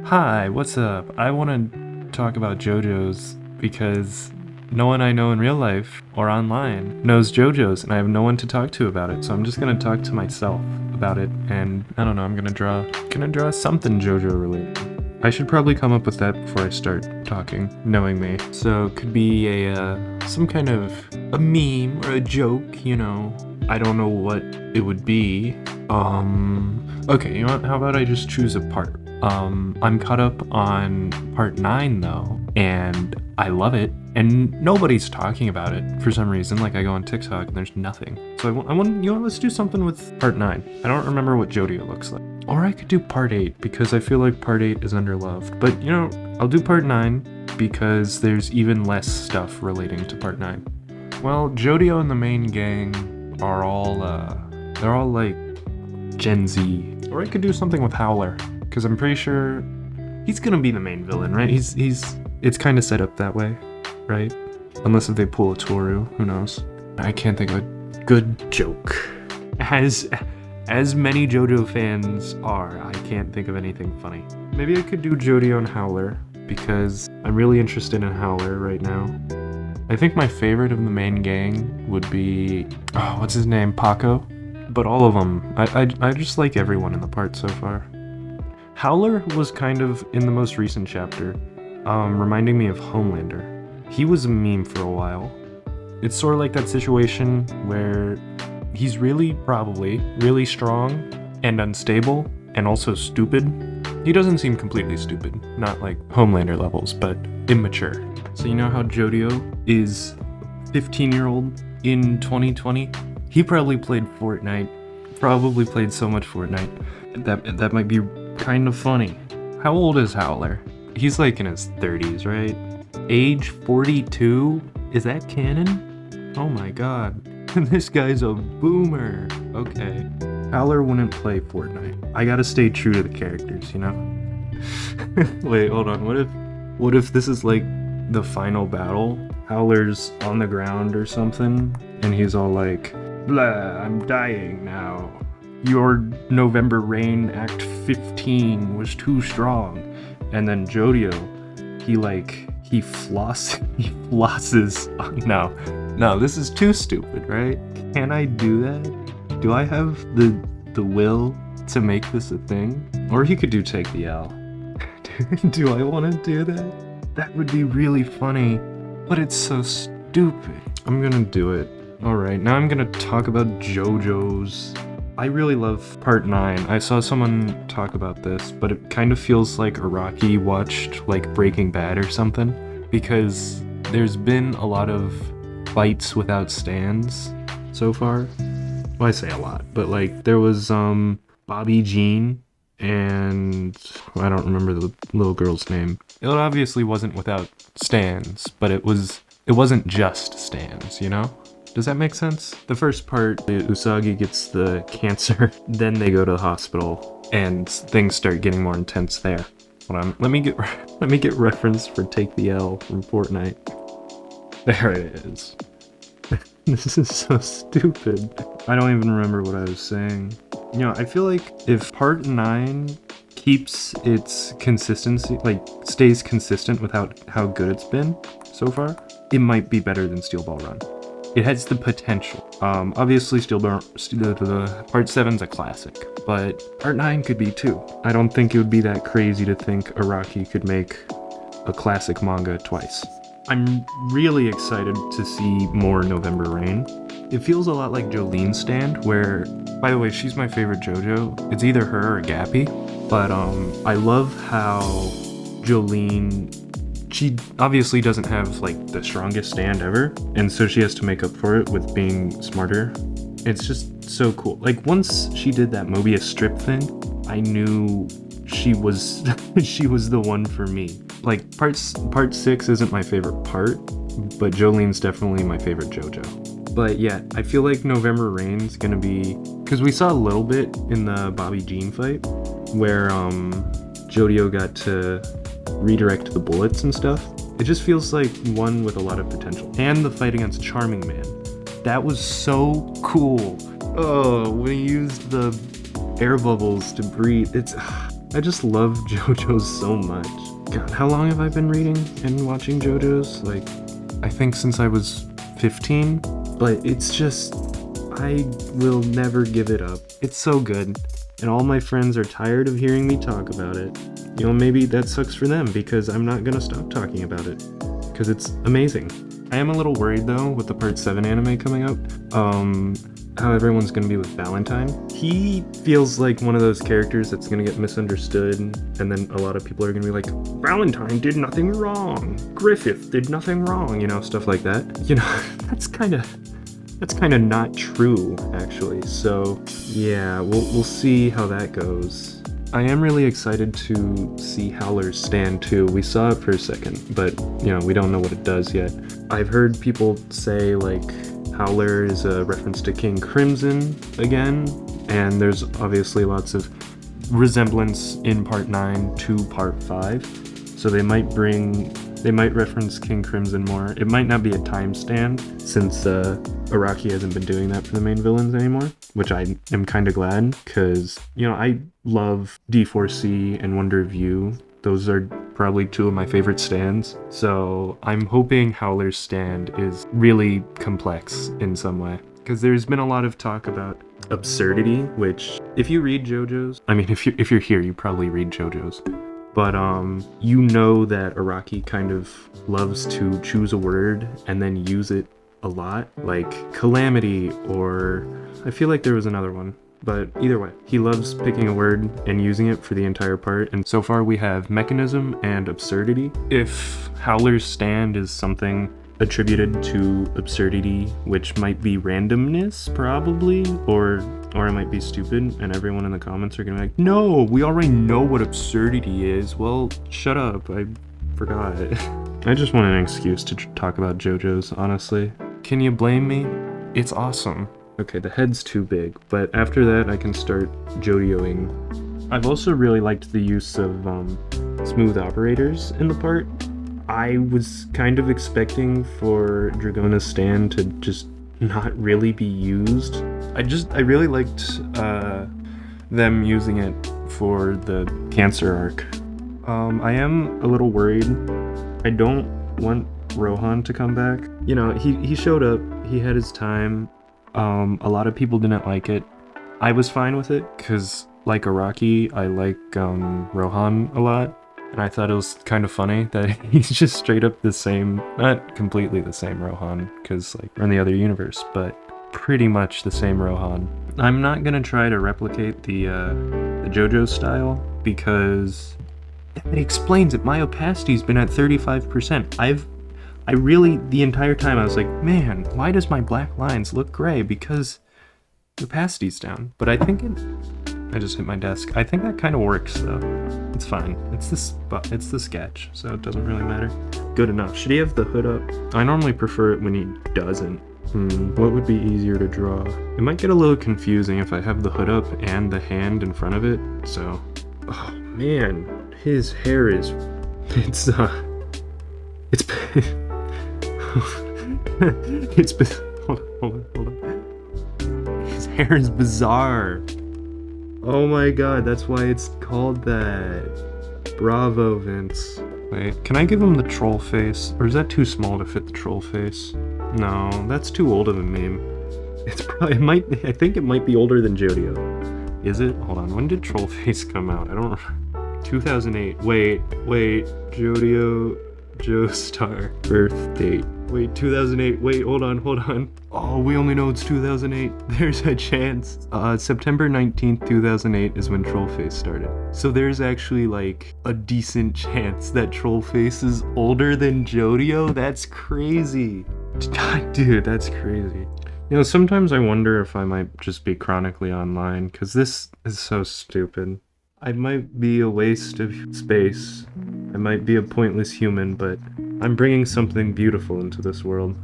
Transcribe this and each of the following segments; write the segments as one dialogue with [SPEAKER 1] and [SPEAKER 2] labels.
[SPEAKER 1] Hi, what's up? I want to talk about Jojo's because no one I know in real life or online knows Jojo's, and I have no one to talk to about it. So I'm just gonna talk to myself about it, and I don't know. I'm gonna draw something Jojo related. I should probably come up with that before I start talking, knowing me. So it could be some kind of a meme or a joke, you know. I don't know what it would be. Okay, you know what? How about I just choose a part? I'm caught up on part 9 though, and I love it, and nobody's talking about it for some reason. Like, I go on TikTok and there's nothing. So I want, you know, let's do something with part 9. I don't remember what Jojo looks like. Or I could do part 8, because I feel like part 8 is underloved. But, you know, I'll do part 9, because there's even less stuff relating to part 9. Well, Jojo and the main gang are all, they're all like Gen Z. Or I could do something with Howler, because I'm pretty sure he's gonna be the main villain, right? It's kind of set up that way, right? Unless if they pull a Toru, who knows? I can't think of a good joke. As many Jojo fans are, I can't think of anything funny. Maybe I could do Jojo and Howler, because I'm really interested in Howler right now. I think my favorite of the main gang would be, what's his name, Paco? But all of them, I just like everyone in the part so far. Howler was kind of, in the most recent chapter, reminding me of Homelander. He was a meme for a while. It's sort of like that situation where he's probably really strong and unstable and also stupid. He doesn't seem completely stupid, not like Homelander levels, but immature. So you know how Jojo is 15-year-old in 2020? He probably played Fortnite, probably played so much Fortnite. That might be kind of funny. How old is Howler? He's like in his 30s, right? Age 42? Is that canon? Oh my god. This guy's a boomer. Okay. Howler wouldn't play Fortnite. I gotta stay true to the characters, you know? Wait, hold on. What if this is like the final battle? Howler's on the ground or something, and he's all like, blah, I'm dying now. Your November Rain Act 15 was too strong. And then Jojo, he flosses. No, this is too stupid, right? Can I do that? Do I have the will to make this a thing? Or he could do take the L. Do I want to do that? That would be really funny, but it's so stupid. I'm gonna do it. Alright, now I'm gonna talk about Jojo's. I really love part 9. I saw someone talk about this, but it kind of feels like Araki watched like Breaking Bad or something, because there's been a lot of fights without stands so far. Well, I say a lot, but like there was Bobby Jean and I don't remember the little girl's name. It obviously wasn't without stands, but it wasn't just stands, you know? Does that make sense? The first part, Usagi gets the cancer, then they go to the hospital, and things start getting more intense there. Hold on, let me get reference for Take the L from Fortnite. There it is. This is so stupid. I don't even remember what I was saying. You know, I feel like if part 9 keeps its consistency, like stays consistent with how good it's been so far, it might be better than Steel Ball Run. It has the potential. Obviously, part 7's a classic, but part 9 could be too. I don't think it would be that crazy to think Araki could make a classic manga twice. I'm really excited to see more November Rain. It feels a lot like Jolene's stand, where, by the way, she's my favorite Jojo. It's either her or Gappy, but I love how Jolene, she obviously doesn't have like the strongest stand ever, and so she has to make up for it with being smarter. It's just so cool. Like, once she did that Mobius strip thing, I knew she was the one for me. Like, part 6 isn't my favorite part, but Jolene's definitely my favorite JoJo. But yeah, I feel like November Rain's gonna be, because we saw a little bit in the Bobby Jean fight where Jojo got to redirect the bullets and stuff. It just feels like one with a lot of potential. And the fight against Charming Man. That was so cool. Oh, when he used the air bubbles to breathe. I just love JoJo's so much. God, how long have I been reading and watching JoJo's? Like, I think since I was 15, but it's just, I will never give it up. It's so good, and all my friends are tired of hearing me talk about it. You know, maybe that sucks for them because I'm not gonna stop talking about it, because it's amazing. I am a little worried though with the Part 7 anime coming out, how everyone's gonna be with Valentine. He feels like one of those characters that's gonna get misunderstood, and then a lot of people are gonna be like, Valentine did nothing wrong, Griffith did nothing wrong, you know, stuff like that. You know, that's kind of not true, actually. So yeah, we'll see how that goes. I am really excited to see Howler's stand too. We saw it for a second, but you know, we don't know what it does yet. I've heard people say like Howler is a reference to King Crimson again, and there's obviously lots of resemblance in Part 9 to Part 5. So they might reference King Crimson more. It might not be a time stand, since Araki hasn't been doing that for the main villains anymore, which I am kind of glad, because, you know, I love D4C and Wonder of You. Those are probably two of my favorite stands, so I'm hoping Howler's stand is really complex in some way. Because there's been a lot of talk about absurdity, which, if you read JoJo's, I mean, if you're here, you probably read JoJo's. But you know that Araki kind of loves to choose a word and then use it a lot, like calamity, or I feel like there was another one. But either way, he loves picking a word and using it for the entire part, and so far we have mechanism and absurdity. If Howler's stand is something attributed to absurdity, which might be randomness, probably, or it might be stupid, and everyone in the comments are gonna be like, no, we already know what absurdity is. Well, shut up, I forgot. I just want an excuse to talk about JoJo's, honestly. Can you blame me? It's awesome. Okay, the head's too big, but after that I can start Jojoing. I've also really liked the use of smooth operators in the part. I was kind of expecting for Dragona's stand to just not really be used. I really liked them using it for the Cancer arc. I am a little worried. I don't want Rohan to come back. You know, he showed up, he had his time. A lot of people didn't like it. I was fine with it, because like Araki, I like Rohan a lot. And I thought it was kind of funny that he's just straight up the same, not completely the same Rohan, because like we're in the other universe, but pretty much the same Rohan. I'm not gonna try to replicate the JoJo style, because it explains it. My opacity's been at 35%. I really, the entire time I was like, man, why does my black lines look gray? Because the opacity's down. But I think I just hit my desk. I think that kind of works though. It's fine. It's the sketch, so it doesn't really matter. Good enough. Should he have the hood up? I normally prefer it when he doesn't. What would be easier to draw? It might get a little confusing if I have the hood up and the hand in front of it, so. Oh man, his hair is, it's hold on. His hair is bizarre. Oh my god, that's why it's called that. Bravo, Vince. Wait, can I give him the troll face? Or is that too small to fit the troll face? No, that's too old of a meme. It's probably, I think it might be older than Jojo. Is it? Hold on, when did troll face come out? I don't remember. 2008. Wait, Jojo Joestar birth date. Wait, 2008. Wait, hold on. Oh, we only know it's 2008. There's a chance. September 19th, 2008 is when Trollface started. So there's actually like a decent chance that Trollface is older than Jojo. That's crazy. Dude, that's crazy. You know, sometimes I wonder if I might just be chronically online, because this is so stupid. I might be a waste of space. I might be a pointless human, but I'm bringing something beautiful into this world.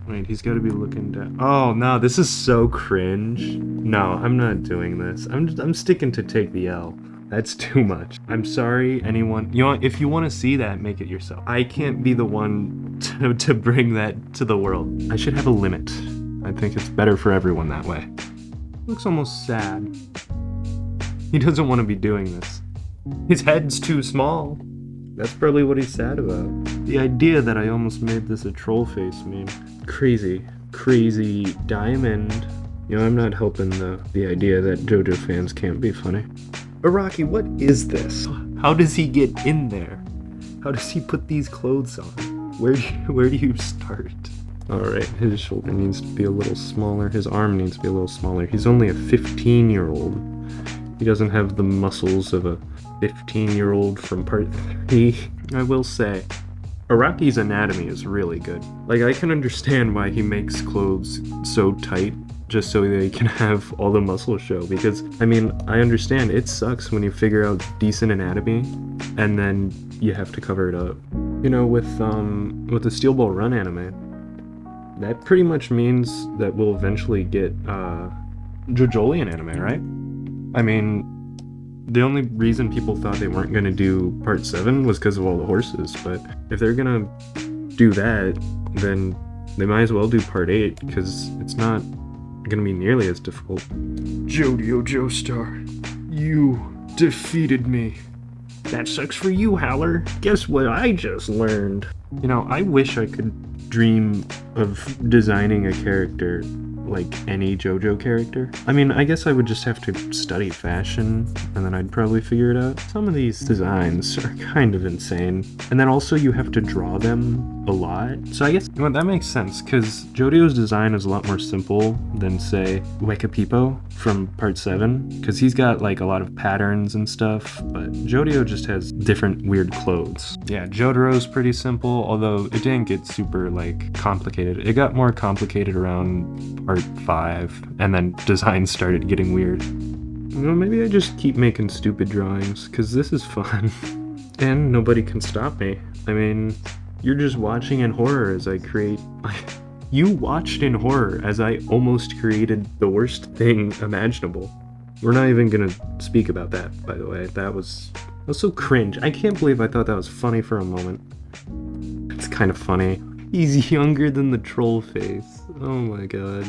[SPEAKER 1] Wait, he's gotta be looking down. Oh no, this is so cringe. No, I'm not doing this. I'm sticking to take the L. That's too much. I'm sorry, anyone. You know, if you want to see that, make it yourself. I can't be the one to bring that to the world. I should have a limit. I think it's better for everyone that way. Looks almost sad. He doesn't want to be doing this. His head's too small. That's probably what he's sad about. The idea that I almost made this a troll face meme. Crazy, crazy diamond. You know, I'm not helping the idea that JoJo fans can't be funny. Araki, what is this? How does he get in there? How does he put these clothes on? Where do you start? Alright, his shoulder needs to be a little smaller. His arm needs to be a little smaller. He's only a 15-year-old. He doesn't have the muscles of a 15-year-old from part 3. I will say, Araki's anatomy is really good. Like, I can understand why he makes clothes so tight just so they can have all the muscle show, because, I mean, I understand it sucks when you figure out decent anatomy and then you have to cover it up. You know, with the Steel Ball Run anime, that pretty much means that we'll eventually get Jojolands anime, right? I mean, the only reason people thought they weren't going to do part 7 was because of all the horses, but if they're going to do that, then they might as well do part 8, because it's not going to be nearly as difficult. Jojo Joestar, you defeated me. That sucks for you, Howler. Guess what I just learned? You know, I wish I could dream of designing a character like any JoJo character. I mean, I guess I would just have to study fashion, and then I'd probably figure it out. Some of these designs are kind of insane. And then also you have to draw them a lot. So I guess, you know what, that makes sense, because Jojo's design is a lot more simple than, say, Wekapipo from part 7, because he's got like a lot of patterns and stuff, but Jojo just has different weird clothes. Yeah, Jotaro's pretty simple, although it didn't get super like complicated. It got more complicated around part 5, and then designs started getting weird. You know, maybe I just keep making stupid drawings, because this is fun. And nobody can stop me. I mean, you're just watching in horror as I create... You watched in horror as I almost created the worst thing imaginable. We're not even gonna speak about that, by the way. That was so cringe. I can't believe I thought that was funny for a moment. It's kind of funny. He's younger than the troll face. Oh my god.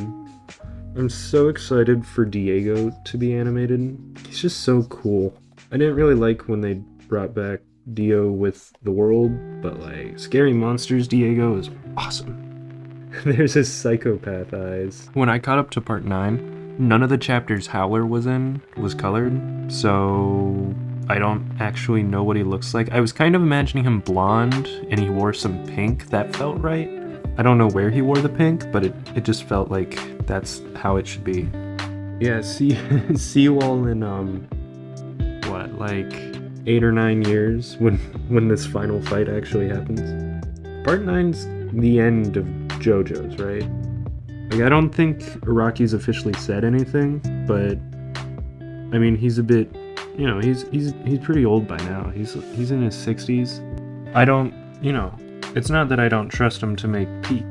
[SPEAKER 1] I'm so excited for Diego to be animated. He's just so cool. I didn't really like when they brought back Dio with the world, but like, Scary Monsters Diego is awesome. There's his psychopath eyes. When I caught up to part 9, none of the chapters Howler was in was colored, so I don't actually know what he looks like. I was kind of imagining him blonde, and he wore some pink. That felt right. I don't know where he wore the pink, but it just felt like that's how it should be. Yeah, see you all in, what, like 8 or 9 years when this final fight actually happens. Part 9's the end of JoJo's, right? Like, I don't think Araki's officially said anything, but I mean, he's a bit, you know, he's pretty old by now. He's in his 60s. I don't, you know, it's not that I don't trust him to make Peak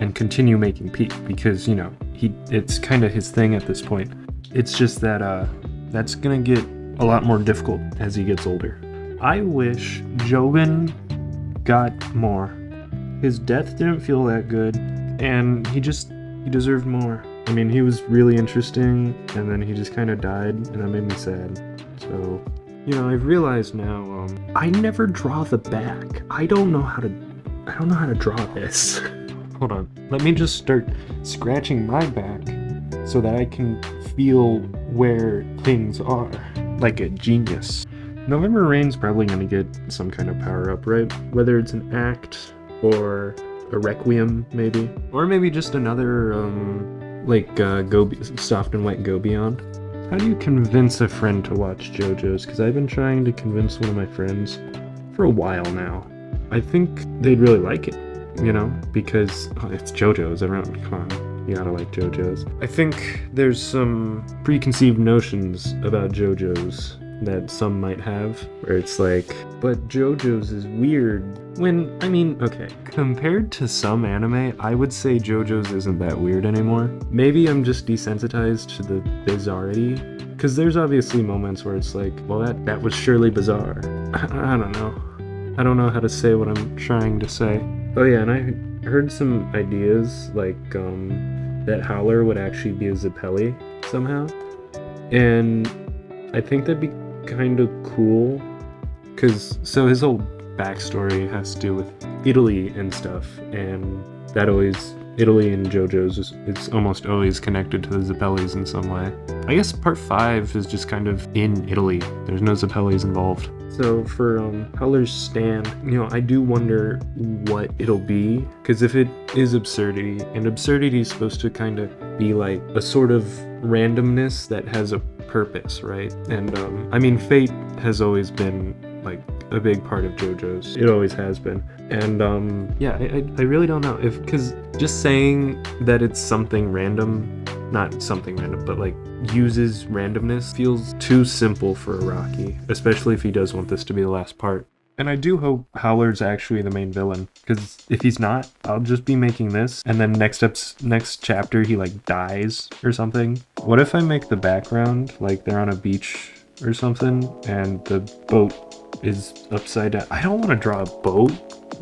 [SPEAKER 1] and continue making Peak, because, you know, it's kind of his thing at this point. It's just that that's gonna get a lot more difficult as he gets older. I wish Joven got more. His death didn't feel that good, and he deserved more. I mean, he was really interesting, and then he just kind of died, and that made me sad. So, you know, I've realized now, I never draw the back. I don't know how to draw this. Hold on, let me just start scratching my back so that I can feel where things are, like a genius. November Rain's probably gonna get some kind of power up, right? Whether it's an act or a requiem, maybe, or maybe just another go soft and wet go beyond. How do you convince a friend to watch JoJo's? Because I've been trying to convince one of my friends for a while now. I think they'd really like it, you know, because it's JoJo's. Everyone, come on, you gotta like JoJo's. I think there's some preconceived notions about JoJo's that some might have, where it's like, but JoJo's is weird. When, I mean, okay, compared to some anime, I would say JoJo's isn't that weird anymore. Maybe I'm just desensitized to the bizarrity, because there's obviously moments where it's like, well, that was surely bizarre. I don't know. I don't know how to say what I'm trying to say. Oh yeah, and I heard some ideas, like, that Howler would actually be a Zeppeli somehow, and I think that'd be kind of cool, because so his whole backstory has to do with Italy and stuff, and that always, Italy and Jojo's it's almost always connected to the Zappellis in some way. I guess part 5 is just kind of in Italy. There's no Zappellis involved. So for Howler's Stand, you know, I do wonder what it'll be, because if it is absurdity, and absurdity is supposed to kind of be like a sort of randomness that has a purpose, right? And I mean, fate has always been like a big part of Jojo's. It always has been. And yeah, I really don't know if, because just saying that it's something random, not something random, but like uses randomness feels too simple for a Rocky, especially if he does want this to be the last part. And I do hope Howler's actually the main villain, because if he's not, I'll just be making this, and then next chapter he like dies or something. What if I make the background like they're on a beach or something, and the boat is upside down? I don't want to draw a boat.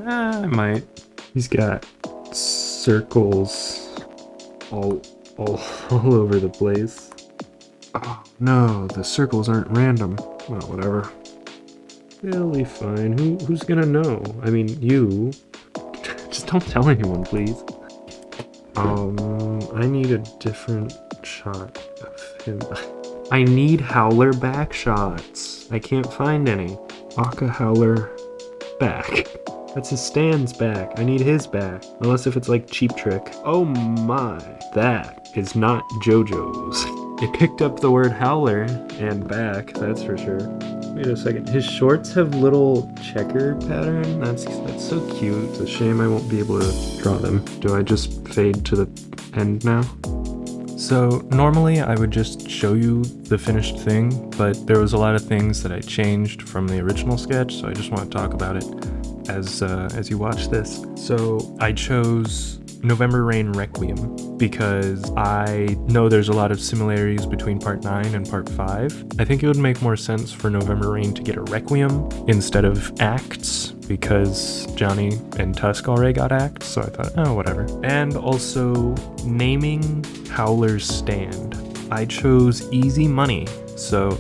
[SPEAKER 1] I might. He's got circles all over the place. Oh no, the circles aren't random. Well, whatever. It'll be fine. Who's gonna know? I mean, you. Just don't tell anyone, please. I need a different shot of him. I need Howler back shots. I can't find any. Aka Howler back. That's his Stand's back. I need his back. Unless if it's like Cheap Trick. Oh my. That is not Jojo's. It picked up the word Howler and back, that's for sure. Wait a second. His shorts have little checker pattern. That's so cute. It's a shame I won't be able to draw them. Do I just fade to the end now? So normally I would just show you the finished thing, but there was a lot of things that I changed from the original sketch, so I just want to talk about it as you watch this. So I chose November Rain Requiem because I know there's a lot of similarities between part 9 and part 5. I think it would make more sense for November Rain to get a Requiem instead of acts, because Johnny and Tusk already got acts, so I thought, oh, whatever. And also naming Howler's Stand. I chose Easy Money, so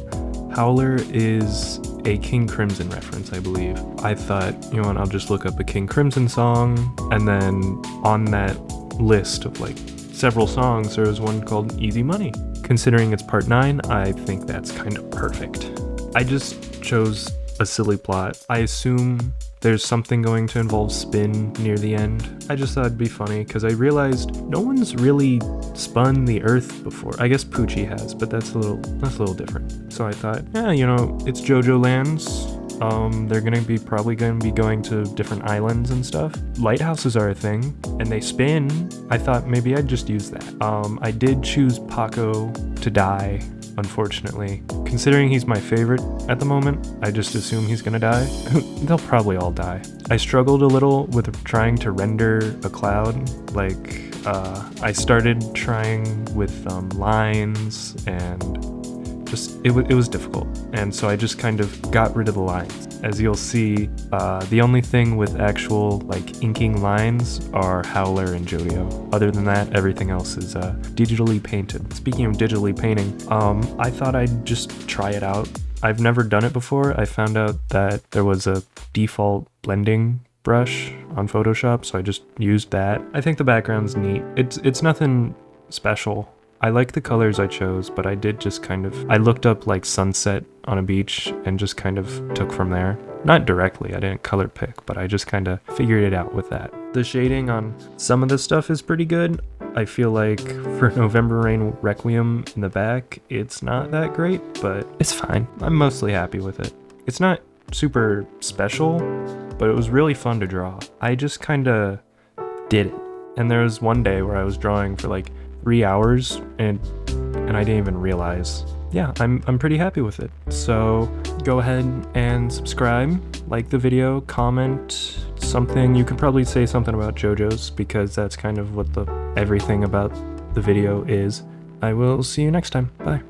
[SPEAKER 1] Howler is a King Crimson reference, I believe. I thought, you know what, I'll just look up a King Crimson song, and then on that list of like several songs, there was one called Easy Money. Considering it's part 9, I think that's kind of perfect. I just chose a silly plot. I assume there's something going to involve spin near the end. I just thought it'd be funny because I realized no one's really spun the earth before. I guess Poochie has, but that's a little different. So I thought, yeah, you know, it's Jojolands. They're probably gonna be going to different islands and stuff. Lighthouses are a thing, and they spin. I thought maybe I'd just use that. I did choose Paco to die, unfortunately. Considering he's my favorite at the moment, I just assume he's gonna die. They'll probably all die. I struggled a little with trying to render a cloud. Like, I started trying with lines, and just it was difficult. And so I just kind of got rid of the lines. As you'll see, the only thing with actual like inking lines are Howler and Jojo. Other than that, everything else is digitally painted. Speaking of digitally painting, I thought I'd just try it out. I've never done it before. I found out that there was a default blending brush on Photoshop, so I just used that. I think the background's neat. It's nothing special. I like the colors I chose, but I did just I looked up like sunset on a beach and just kind of took from there. Not directly, I didn't color pick, but I just kind of figured it out with that. The shading on some of the stuff is pretty good. I feel like for November Rain Requiem in the back, it's not that great, but it's fine. I'm mostly happy with it. It's not super special, but it was really fun to draw. I just kind of did it. And there was one day where I was drawing for like 3 hours and I didn't even realize. Yeah, I'm pretty happy with it. So go ahead and subscribe, like the video, comment something. You could probably say something about Jojo's because that's kind of what everything about the video is. I will see you next time. Bye.